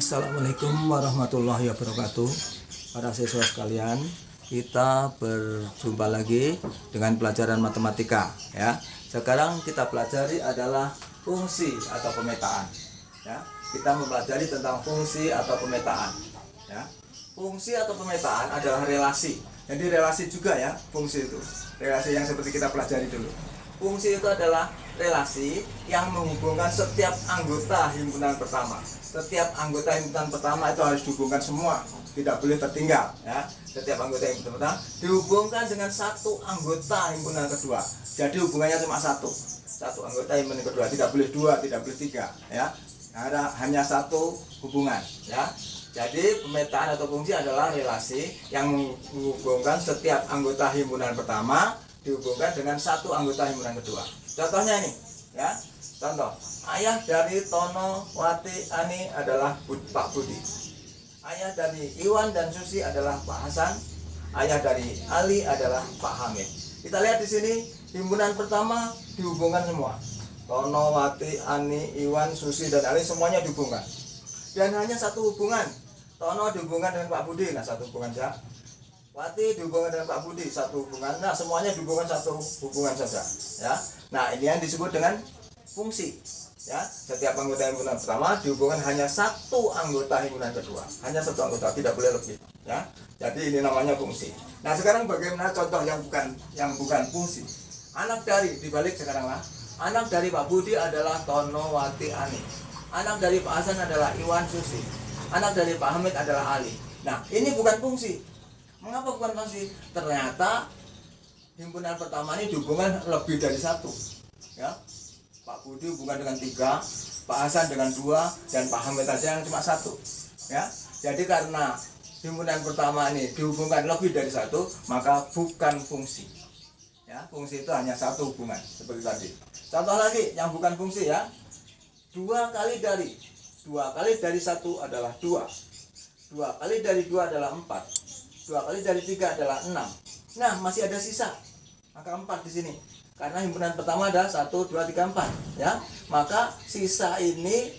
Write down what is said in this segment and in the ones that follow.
Assalamualaikum warahmatullahi wabarakatuh. Para siswa sekalian, kita berjumpa lagi dengan pelajaran matematika ya. Sekarang kita pelajari adalah fungsi atau pemetaan ya. Kita mempelajari tentang fungsi atau pemetaan ya. Fungsi atau pemetaan adalah relasi. Jadi relasi juga ya, fungsi itu. Relasi yang seperti kita pelajari dulu. Fungsi itu adalah relasi yang menghubungkan setiap anggota himpunan pertama. Setiap anggota himpunan pertama itu harus dihubungkan semua, tidak boleh tertinggal ya. Setiap anggota himpunan pertama dihubungkan dengan satu anggota himpunan kedua. Jadi hubungannya cuma satu anggota himpunan kedua, tidak boleh dua, tidak boleh tiga ya. Hanya satu hubungan ya. Jadi pemetaan atau fungsi adalah relasi yang menghubungkan setiap anggota himpunan pertama dihubungkan dengan satu anggota himpunan kedua. Contohnya ini ya. Contoh, ayah dari Tono, Wati, Ani adalah Pak Budi. Ayah dari Iwan dan Susi adalah Pak Hasan. Ayah dari Ali adalah Pak Hamid. Kita lihat di sini himpunan pertama dihubungkan semua. Tono, Wati, Ani, Iwan, Susi dan Ali semuanya dihubungkan. Dan hanya satu hubungan. Tono dihubungkan dengan Pak Budi, nah satu hubungan saja. Wati dihubungkan dengan Pak Budi, satu hubungan. Nah semuanya dihubungkan satu hubungan saja ya. Nah ini yang disebut dengan fungsi ya. Setiap anggota himpunan pertama dihubungkan hanya satu anggota himpunan kedua, hanya satu anggota, tidak boleh lebih ya. Jadi ini namanya fungsi. Nah sekarang bagaimana contoh yang bukan fungsi? Anak dari, dibalik sekarang lah. Anak dari Pak Budi adalah Tono, Wati, Ani. Anak dari Pak Hasan adalah Iwan, Susi. Anak dari Pak Hamid adalah Ali. Nah ini bukan fungsi. Mengapa bukan fungsi? Ternyata himpunan pertama ini dihubungkan lebih dari satu ya. Pak Budi hubungan dengan 3, Pak Hasan dengan 2, dan Pak Hamid saja yang cuma 1 ya. Jadi karena himpunan pertama ini dihubungkan lebih dari 1, maka bukan fungsi ya. Fungsi itu hanya satu hubungan seperti tadi. Contoh lagi yang bukan fungsi ya. 2 kali dari 1 adalah 2. 2 kali dari 2 adalah 4. 2 kali dari 3 adalah 6. Nah masih ada sisa, maka 4 di sini. Karena himpunan pertama ada 1, 2, 3, 4 ya. Maka sisa ini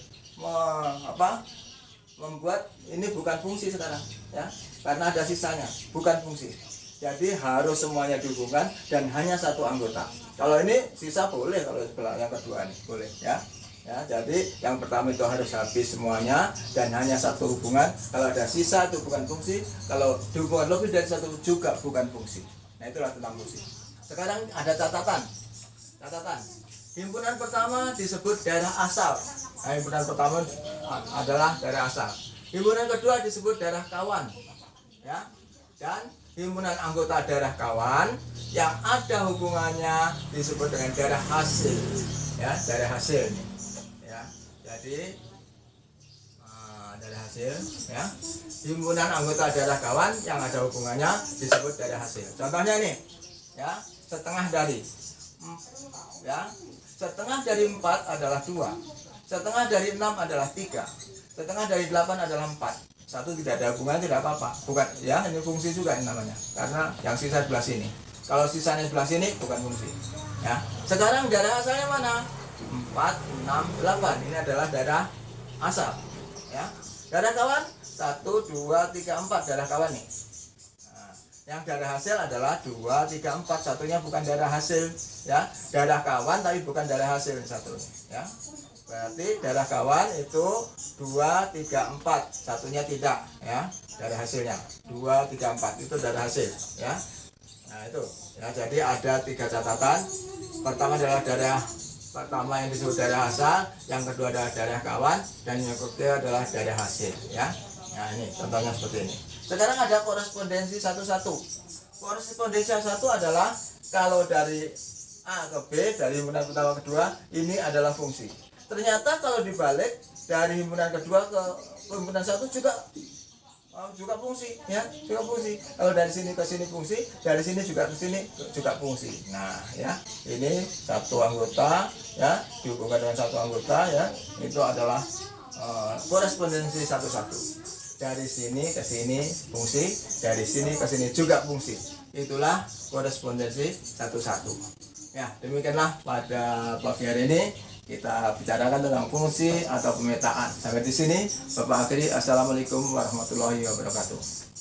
membuat ini bukan fungsi sekarang ya. Karena ada sisanya, bukan fungsi. Jadi harus semuanya dihubungkan dan hanya satu anggota. Kalau ini sisa boleh, kalau yang kedua ini boleh ya. Ya, jadi yang pertama itu harus habis semuanya dan hanya satu hubungan. Kalau ada sisa itu bukan fungsi. Kalau dihubungkan lebih dari satu juga bukan fungsi. Nah itulah tentang fungsi. Sekarang ada catatan. Himpunan pertama disebut daerah asal. Nah, himpunan pertama adalah daerah asal. Himpunan kedua disebut daerah kawan. Ya. Dan himpunan anggota daerah kawan yang ada hubungannya disebut dengan daerah hasil. Ya, daerah hasil. Ya. Jadi daerah hasil ya. Himpunan anggota daerah kawan yang ada hubungannya disebut daerah hasil. Contohnya ini ya, setengah dari 4 adalah 2, setengah dari 6 adalah 3, setengah dari 8 adalah 4. Satu tidak ada hubungan, tidak apa-apa, bukan ya, ini fungsi juga ini namanya, karena yang sisa sebelah sini. Kalau sisanya sebelah sini bukan fungsi ya. Sekarang daerah asalnya mana? 4, 6, 8. Ini adalah daerah asal ya. Daerah kawan 1, 2, 3, 4 daerah kawan nih. Yang daerah hasil adalah 2, 3, 4. Satunya bukan daerah hasil ya. Daerah kawan tapi bukan daerah hasil satu ya. Berarti daerah kawan itu 2, 3, 4. Satunya tidak ya. Daerah hasilnya 2, 3, 4 itu daerah hasil ya. Nah itu ya. Jadi ada 3 catatan. Pertama adalah daerah pertama yang disebut daerah asal, yang kedua adalah daerah kawan, dan yang ketiga adalah daerah hasil ya. Nah ini contohnya seperti ini. Sekarang ada korespondensi satu-satu. Korespondensi satu adalah kalau dari A ke B, dari himpunan pertama kedua, ini adalah fungsi. Ternyata kalau dibalik dari himpunan kedua ke himpunan satu juga fungsi ya, juga fungsi. Kalau dari sini ke sini fungsi, dari sini juga ke sini juga fungsi. Nah ya, ini satu anggota ya dihubungkan dengan satu anggota ya, itu adalah korespondensi satu-satu. Dari sini ke sini fungsi, dari sini ke sini juga fungsi. Itulah korespondensi satu-satu. Ya, demikianlah pada pagi hari ini kita bicarakan tentang fungsi atau pemetaan. Sampai di sini Bapak akhiri. Assalamualaikum warahmatullahi wabarakatuh.